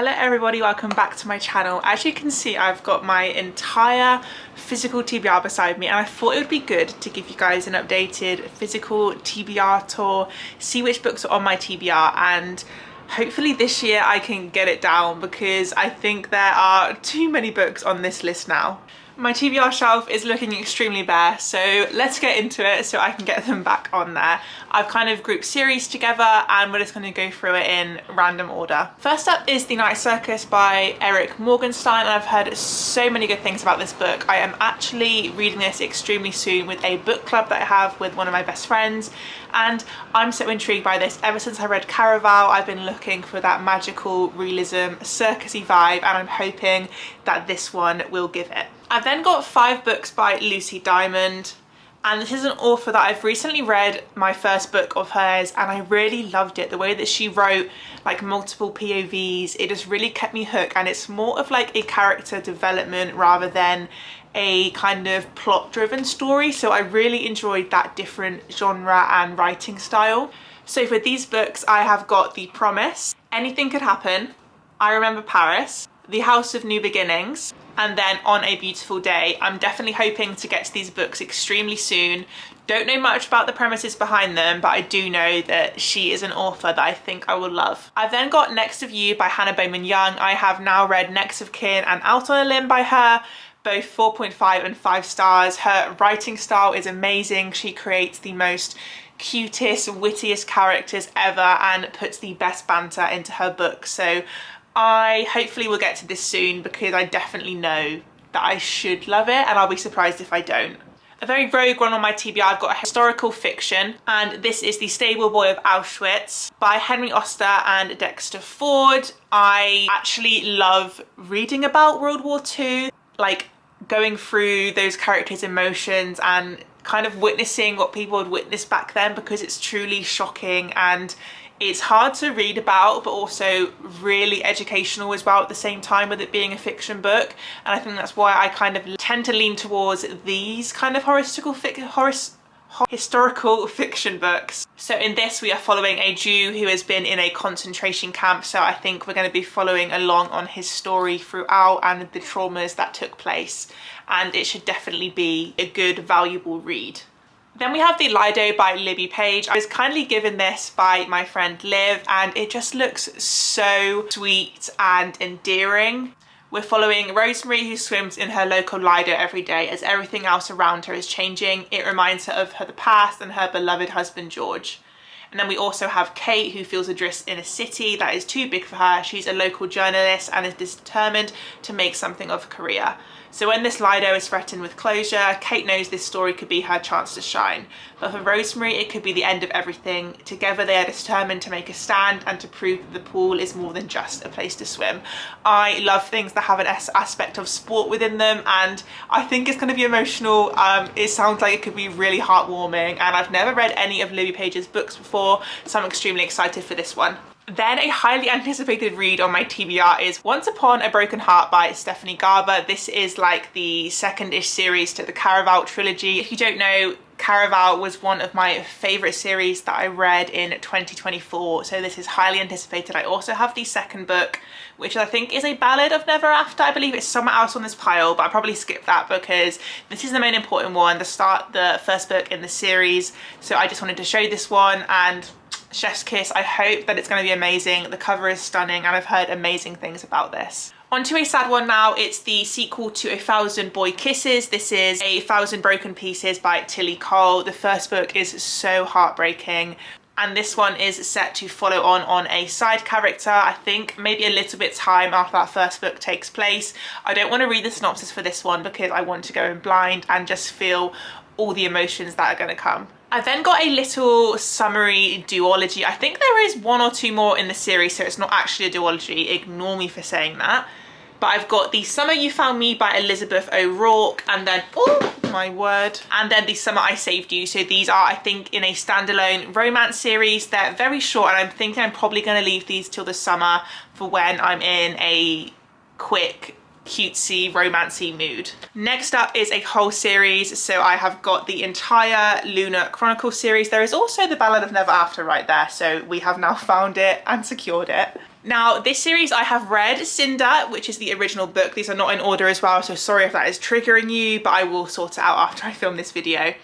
Hello everybody, welcome back to my channel. As you can see, I've got my entire physical TBR beside me and I thought it would be good to give you guys an updated physical TBR tour, see which books are on my TBR, and hopefully this year I can get it down because I think there are too many books on this list now. My TBR shelf is looking extremely bare, so let's get into it so I can get them back on there. I've kind of grouped series together and we're just going to go through it in random order. First up is The Night Circus by Eric Morgenstein, and I've heard so many good things about this book. I am actually reading this extremely soon with a book club that I have with one of my best friends, and I'm so intrigued by this. Ever since I read Caraval, I've been looking for that magical realism, circusy vibe, and I'm hoping that this one will give it. I've then got 5 books by Lucy Diamond, and this is an author that I've recently read my first book of hers and I really loved it. The way that she wrote like multiple POVs, it just really kept me hooked, and it's more of like a character development rather than a kind of plot driven story, so I really enjoyed that different genre and writing style. So for these books I have got The Promise, Anything Could Happen, I Remember Paris, The House of New Beginnings, and then On a Beautiful Day. I'm definitely hoping to get to these books extremely soon. Don't know much about the premises behind them, but I do know that she is an author that I think I will love. I've then got Next of You by Hannah Bowman Young. I have now read Next of Kin and Out on a Limb by her, both 4.5 and 5 stars. Her writing style is amazing. She creates the most cutest, wittiest characters ever and puts the best banter into her books. So I hopefully will get to this soon because I definitely know that I should love it, and I'll be surprised if I don't. A very rogue one on my TBR, I've got a historical fiction, and this is The Stable Boy of Auschwitz by Henry Oster and Dexter Ford. I actually love reading about World War II, like going through those characters' emotions and kind of witnessing what people would witness back then, because it's truly shocking and it's hard to read about, but also really educational as well at the same time with it being a fiction book. And I think that's why I kind of tend to lean towards these kind of historical fiction books. So in this we are following a Jew who has been in a concentration camp, so I think we're going to be following along on his story throughout and the traumas that took place, and it should definitely be a good, valuable read. Then we have The Lido by Libby Page. I was kindly given this by my friend Liv and it just looks so sweet and endearing. We're following Rosemary, who swims in her local Lido every day as everything else around her is changing. It reminds her of the past and her beloved husband George. And then we also have Kate, who feels adrift in a city that is too big for her. She's a local journalist and is determined to make something of a career. So when this Lido is threatened with closure, Kate knows this story could be her chance to shine. But for Rosemary, it could be the end of everything. Together they are determined to make a stand and to prove that the pool is more than just a place to swim. I love things that have an aspect of sport within them, and I think it's going to be emotional. It sounds like it could be really heartwarming, and I've never read any of Libby Page's books before, so I'm extremely excited for this one. Then a highly anticipated read on my TBR is Once Upon a Broken Heart by Stephanie Garber. This is like the second-ish series to the Caraval trilogy. If you don't know, Caraval was one of my favourite series that I read in 2024, so this is highly anticipated. I also have the second book, which I think is a Ballad of Never After. I believe it's somewhere else on this pile, but I probably skipped that because this is the main important one, the first book in the series. So I just wanted to show this one, and chef's kiss. I hope that it's going to be amazing. The cover is stunning and I've heard amazing things about this. On to a sad one now. It's the sequel to 1,000 Boy Kisses. This is 1,000 Broken Pieces by Tilly Cole. The first book is so heartbreaking, and this one is set to follow on a side character. I think maybe a little bit time after that first book takes place. I don't want to read the synopsis for this one because I want to go in blind and just feel all the emotions that are going to come. I then got a little summary duology. I think there is 1 or 2 more in the series, so it's not actually a duology. Ignore me for saying that. But I've got The Summer You Found Me by Elizabeth O'Rourke, and then, oh my word, and then The Summer I Saved You. So these are, I think, in a standalone romance series. They're very short, and I'm thinking I'm probably going to leave these till the summer for when I'm in a quick cutesy, romancy mood. Next up is a whole series. So I have got the entire Lunar Chronicle series. There is also the Ballad of Never After right there. So we have now found it and secured it. Now this series I have read Cinder, which is the original book. These are not in order as well, so sorry if that is triggering you, but I will sort it out after I film this video.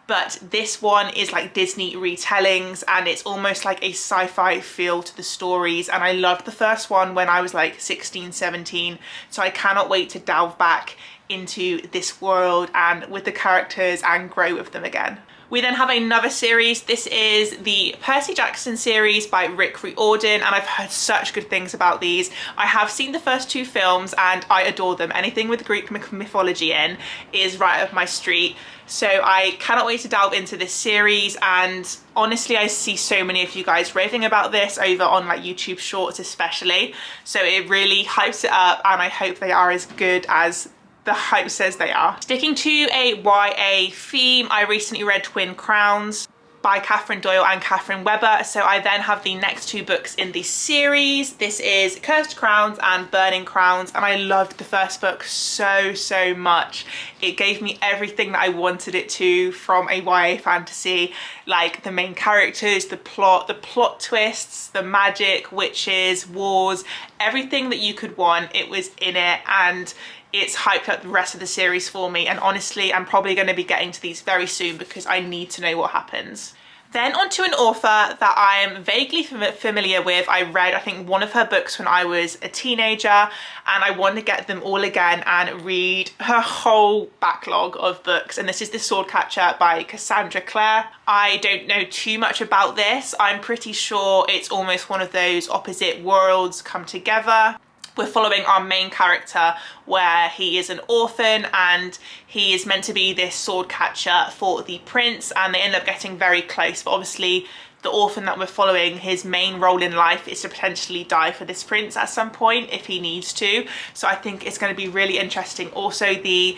But this one is like Disney retellings, and it's almost like a sci-fi feel to the stories, and I loved the first one when I was like 16, 17, so I cannot wait to delve back into this world and with the characters and grow with them again. We then have another series. This is the Percy Jackson series by Rick Riordan, and I've heard such good things about these. I have seen the first 2 films and I adore them. Anything with Greek mythology in is right up my street. So I cannot wait to delve into this series, and honestly I see so many of you guys raving about this over on like YouTube Shorts especially. So it really hypes it up, and I hope they are as good as the hype says they are. Sticking to a YA theme, I recently read Twin Crowns by Catherine Doyle and Catherine Webber. So I then have the next 2 books in the series. This is Cursed Crowns and Burning Crowns, and I loved the first book so much. It gave me everything that I wanted it to from a YA fantasy, like the main characters, the plot twists, the magic, witches, wars, everything that you could want, it was in it, and it's hyped up the rest of the series for me. And honestly, I'm probably going to be getting to these very soon because I need to know what happens. Then onto an author that I am vaguely familiar with. I read, I think, one of her books when I was a teenager, and I want to get them all again and read her whole backlog of books. And this is The Swordcatcher by Cassandra Clare. I don't know too much about this. I'm pretty sure it's almost one of those opposite worlds come together. We're following our main character where he is an orphan and he is meant to be this sword catcher for the prince, and they end up getting very close. But obviously the orphan that we're following, his main role in life is to potentially die for this prince at some point if he needs to. So I think it's going to be really interesting. Also, the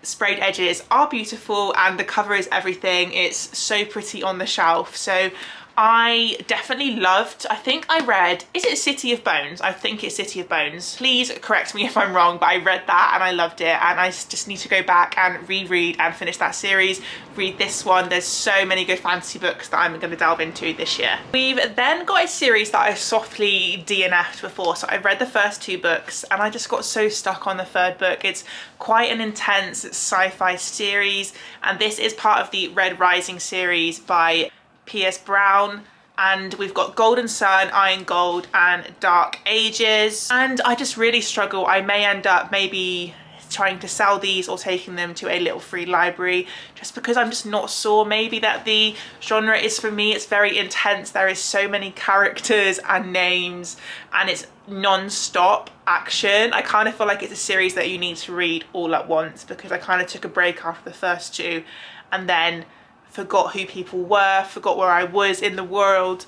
sprayed edges are beautiful and the cover is everything. It's so pretty on the shelf. So I definitely loved, I think I read, is it City of Bones? I think it's City of Bones. Please correct me if I'm wrong, but I read that and I loved it, and I just need to go back and reread and finish that series, read this one. There's so many good fantasy books that I'm going to delve into this year. We've then got a series that I softly DNF'd before. So I've read the first 2 books and I just got so stuck on the 3rd book. It's quite an intense sci-fi series, and this is part of the Red Rising series by P.S. Brown, and we've got Golden Sun, Iron Gold and Dark Ages, and I just really struggle. I may end up maybe trying to sell these or taking them to a little free library, just because I'm just not sure maybe that the genre is for me. It's very intense. There is so many characters and names, and it's non-stop action. I kind of feel like it's a series that you need to read all at once, because I kind of took a break after the first 2 and then forgot who people were, forgot where I was in the world.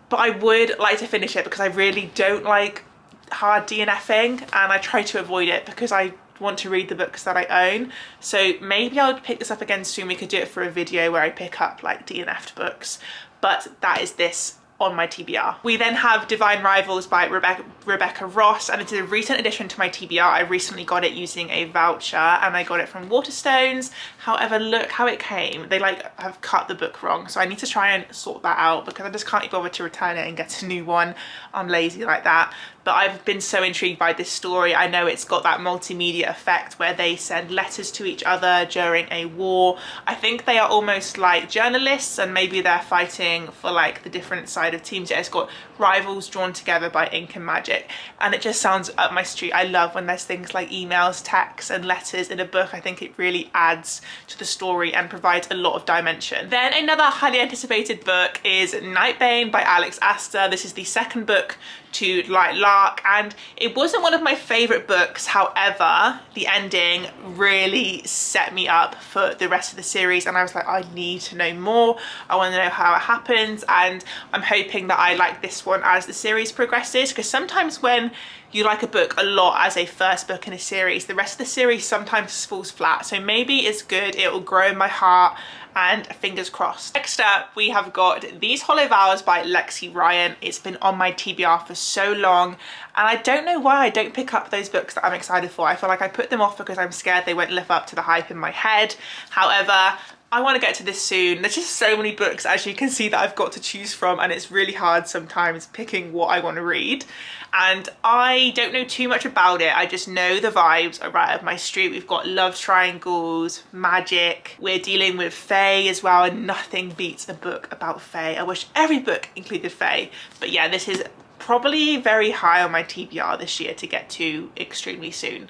But I would like to finish it because I really don't like hard DNFing, and I try to avoid it because I want to read the books that I own. So maybe I would pick this up again soon. We could do it for a video where I pick up like DNF'd books, but that is this on my TBR. We then have Divine Rivals by Rebecca Ross, and it's a recent addition to my TBR. I recently got it using a voucher and I got it from Waterstones. However, look how it came. They like have cut the book wrong, so I need to try and sort that out because I just can't be bothered to return it and get a new one. I'm lazy like that. But I've been so intrigued by this story. I know it's got that multimedia effect where they send letters to each other during a war. I think they are almost like journalists, and maybe they're fighting for like the different side of teams. Yeah, it's got rivals drawn together by ink and magic, and it just sounds up my street. I love when there's things like emails, texts and letters in a book. I think it really adds to the story and provides a lot of dimension. Then another highly anticipated book is Nightbane by Alex Astor. This is the 2nd book to Light Lark, and it wasn't one of my favorite books. However, the ending really set me up for the rest of the series, and I was like, I need to know more. I want to know how it happens, and I'm hoping that I like this one as the series progresses, because sometimes when you like a book a lot as a first book in a series, the rest of the series sometimes falls flat. So maybe it's good, it will grow in my heart, and fingers crossed. Next up, we have got These Hollow Vows by Lexi Ryan. It's been on my TBR for so long, and I don't know why I don't pick up those books that I'm excited for. I feel like I put them off because I'm scared they won't live up to the hype in my head. However, I want to get to this soon. There's just so many books, as you can see, that I've got to choose from, and it's really hard sometimes picking what I want to read. And I don't know too much about it. I just know the vibes are right up my street. We've got love triangles, magic. We're dealing with fae as well, and nothing beats a book about fae. I wish every book included fae. But yeah, this is probably very high on my TBR this year to get to extremely soon.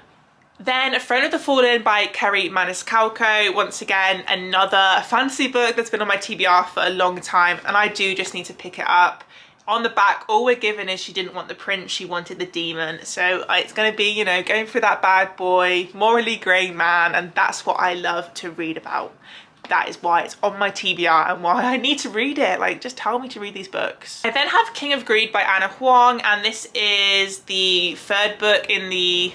Then Throne of the Fallen by Kerri Maniscalco. Once again, another fantasy book that's been on my TBR for a long time, and I do just need to pick it up. On the back, all we're given is she didn't want the prince, she wanted the demon. So it's going to be, you know, going through that bad boy, morally grey man, and that's what I love to read about. That is why it's on my TBR and why I need to read it. Like, just tell me to read these books. I then have King of Greed by Anna Huang, and this is the third book in the...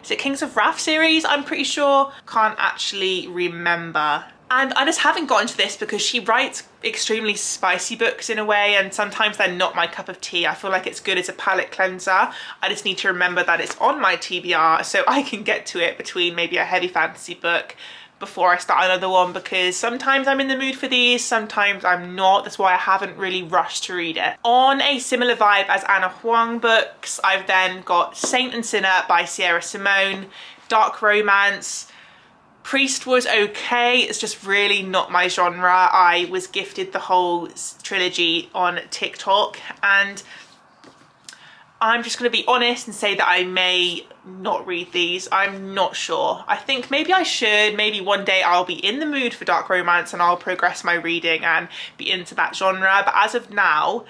is it Kings of Wrath series? I'm pretty sure. Can't actually remember. And I just haven't gotten to this because she writes extremely spicy books in a way, and sometimes they're not my cup of tea. I feel like it's good as a palate cleanser. I just need to remember that it's on my TBR so I can get to it between maybe a heavy fantasy book before I start another one, because sometimes I'm in the mood for these, sometimes I'm not. That's why I haven't really rushed to read it. On a similar vibe as Anna Huang books, I've then got Saint and Sinner by Sierra Simone, dark romance. Priest was okay, it's just really not my genre. I was gifted the whole trilogy on TikTok, and I'm just going to be honest and say that I may not read these. I'm not sure. I think maybe I should. Maybe one day I'll be in the mood for dark romance and I'll progress my reading and be into that genre. But as of now,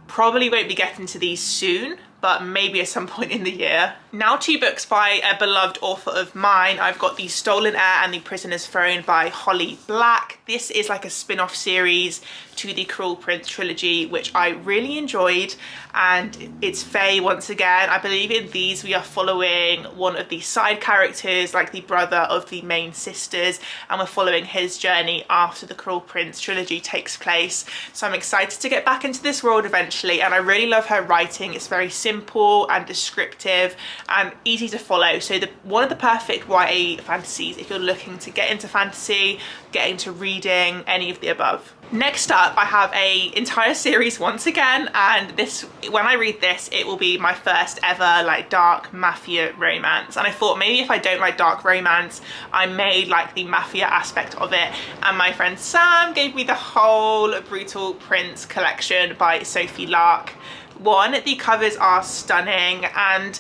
probably won't be getting to these soon, but maybe at some point in the year. Now 2 books by a beloved author of mine. I've got The Stolen Heir and The Prisoner's Throne by Holly Black. This is like a spin-off series to the Cruel Prince trilogy, which I really enjoyed, and it's fae once again. I believe in these we are following one of the side characters, like the brother of the main sisters, and we're following his journey after the Cruel Prince trilogy takes place. So I'm excited to get back into this world eventually, and I really love her writing. It's very simple and descriptive and easy to follow. So one of the perfect YA fantasies if you're looking to get into fantasy, get into reading, any of the above. Next up, I have a entire series once again, and this, when I read this, it will be my first ever like dark mafia romance. And I thought maybe if I don't like dark romance, I may like the mafia aspect of it. And my friend Sam gave me the whole Brutal Prince collection by Sophie Lark. One, the covers are stunning, and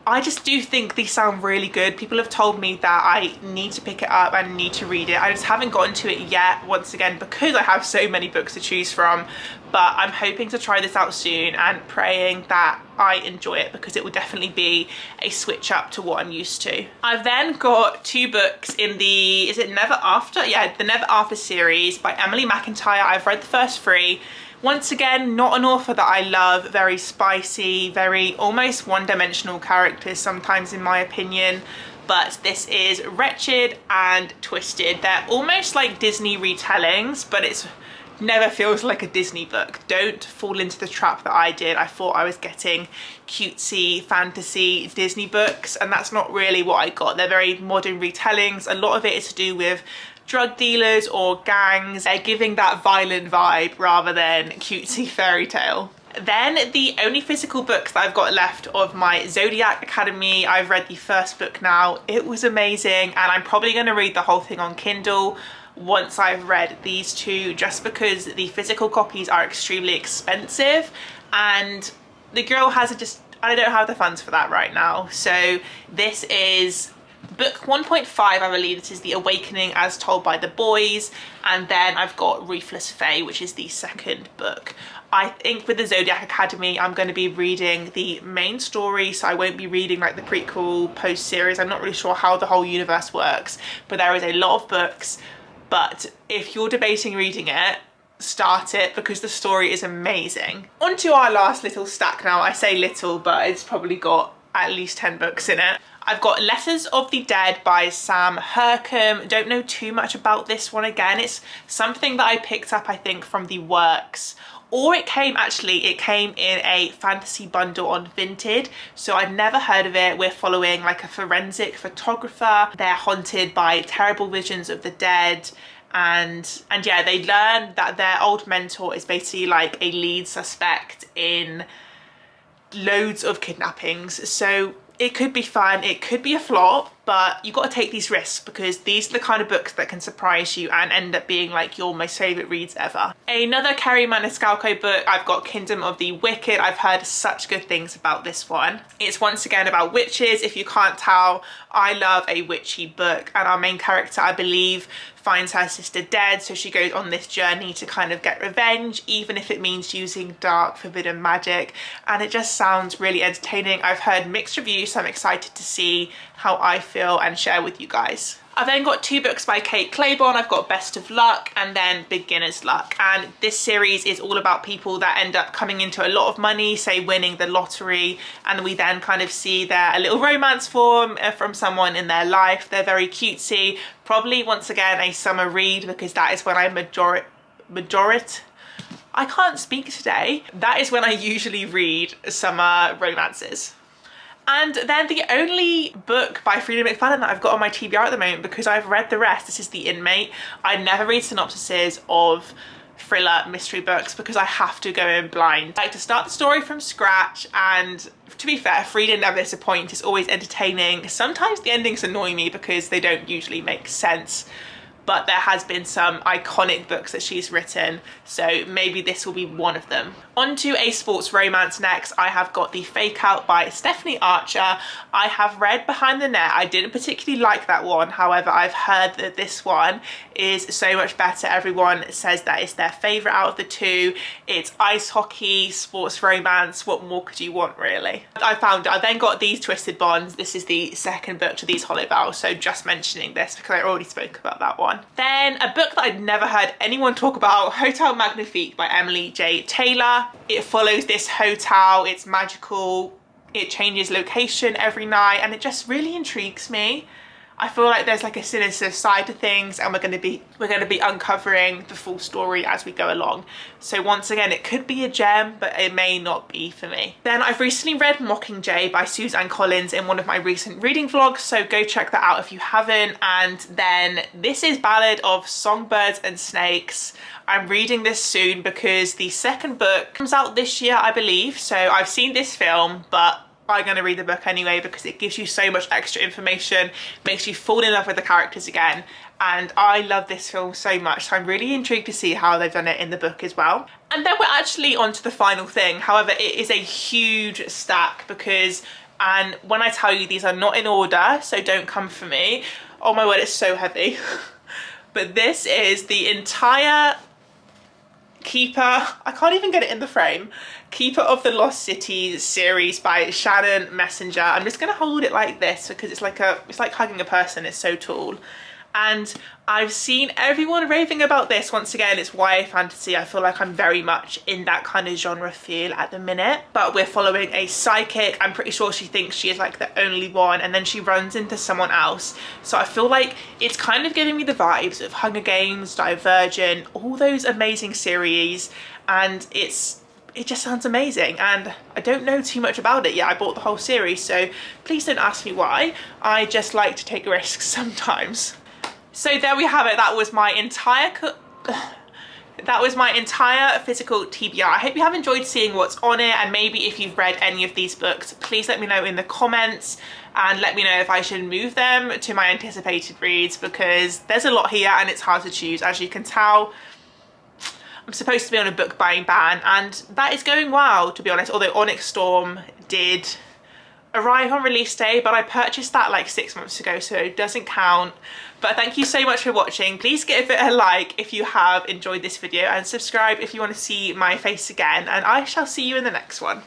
I just do think these sound really good. People have told me that I need to pick it up and need to read it. I just haven't gotten to it yet, once again, because I have so many books to choose from. But I'm hoping to try this out soon and praying that I enjoy it, because it will definitely be a switch up to what I'm used to. I've then got 2 books in the, is it Never After? Yeah, the Never After series by Emily McIntyre. I've read the first 3. Once again, not an author that I love, very spicy, very almost one-dimensional characters sometimes in my opinion, but this is Wretched and Twisted. They're almost like Disney retellings, but it's never feels like a Disney book. Don't fall into the trap that I did. I thought I was getting cutesy fantasy Disney books, and that's not really what I got. They're very modern retellings. A lot of it is to do with drug dealers or gangs. They're giving that violent vibe rather than cutesy fairy tale. Then the only physical books that I've got left of my Zodiac Academy, I've read the first book now. It was amazing, and I'm probably going to read the whole thing on Kindle once I've read these 2, just because the physical copies are extremely expensive and the girl has just, I don't have the funds for that right now. So this is book 1.5, I believe. This is The Awakening as Told by the Boys, and then I've got Ruthless Fae, which is the second book. I think with the Zodiac Academy, I'm going to be reading the main story, so I won't be reading like the prequel post-series. I'm not really sure how the whole universe works, but there is a lot of books. But if you're debating reading it, start it, because the story is amazing. On to our last little stack now. I say little, but it's probably got at least 10 books in it. I've got Letters of the Dead by Sam Hercombe. Don't know too much about this one. Again, it's something that I picked up, I think, from the works, or it came in a fantasy bundle on Vinted, so I'd never heard of it. We're following like a forensic photographer. They're haunted by terrible visions of the dead, and yeah, they learn that their old mentor is basically like a lead suspect in loads of kidnappings. So it could be fun, it could be a flop, but you've got to take these risks because these are the kind of books that can surprise you and end up being like your most favourite reads ever. Another Kerry Maniscalco book, I've got Kingdom of the Wicked. I've heard such good things about this one. It's once again about witches. If you can't tell, I love a witchy book, and our main character, I believe, finds her sister dead, so she goes on this journey to kind of get revenge, even if it means using dark forbidden magic, and it just sounds really entertaining. I've heard mixed reviews, so I'm excited to see how I feel and share with you guys. I've then got two books by Kate Claiborne. I've got Best of Luck and then Beginner's Luck, and this series is all about people that end up coming into a lot of money, say winning the lottery, and we then kind of see a little romance form from someone in their life. They're very cutesy, probably once again a summer read because that is when I I can't speak today. That is when I usually read summer romances. And then the only book by Frida McFadden that I've got on my TBR at the moment, because I've read the rest, this is The Inmate. I never read synopsises of thriller mystery books because I have to go in blind. I like to start the story from scratch, and to be fair, Frida never disappoints. It's always entertaining. Sometimes the endings annoy me because they don't usually make sense, but there has been some iconic books that she's written, so maybe this will be one of them. On to a sports romance next. I have got The Fake Out by Stephanie Archer. I have read Behind the Net. I didn't particularly like that one. However, I've heard that this one is so much better. Everyone says that it's their favourite out of the two. It's ice hockey, sports romance. What more could you want, really? I found it. I then got These Twisted Bonds. This is the second book to These Hollow Vows, so just mentioning this because I already spoke about that one. Then a book that I'd never heard anyone talk about, Hotel Magnifique by Emily J. Taylor. It follows this hotel, it's magical, it changes location every night, and it just really intrigues me. I feel like there's like a sinister side to things, and we're going to be uncovering the full story as we go along. So once again, it could be a gem, but it may not be for me. Then I've recently read Mockingjay by Suzanne Collins in one of my recent reading vlogs, so go check that out if you haven't. And then this is Ballad of Songbirds and Snakes. I'm reading this soon because the second book comes out this year, I believe. So I've seen this film, but I'm going to read the book anyway because it gives you so much extra information, makes you fall in love with the characters again, and I love this film so much, so I'm really intrigued to see how they've done it in the book as well. And then we're actually on to the final thing. However, it is a huge stack because, and when I tell you these are not in order, so don't come for me. Oh my word, it's so heavy. But this is the entire Keeper, I can't even get it in the frame, Keeper of the Lost Cities series by Shannon Messenger. I'm just gonna hold it like this because it's like hugging a person, it's so tall. And I've seen everyone raving about this. Once again, it's YA fantasy. I feel like I'm very much in that kind of genre feel at the minute. But we're following a psychic. I'm pretty sure she thinks she is like the only one, and then she runs into someone else. So I feel like it's kind of giving me the vibes of Hunger Games, Divergent, all those amazing series. And it just sounds amazing, and I don't know too much about it yet. I bought the whole series, so please don't ask me why. I just like to take risks sometimes. So there we have it. That was my entire physical TBR. I hope you have enjoyed seeing what's on it, and maybe if you've read any of these books, please let me know in the comments and let me know if I should move them to my anticipated reads, because there's a lot here and it's hard to choose. As you can tell, I'm supposed to be on a book buying ban, and that is going well, to be honest, although Onyx Storm did arrive on release day, but I purchased that like 6 months ago, so it doesn't count. But thank you so much for watching. Please give it a like if you have enjoyed this video, and subscribe if you want to see my face again, and I shall see you in the next one.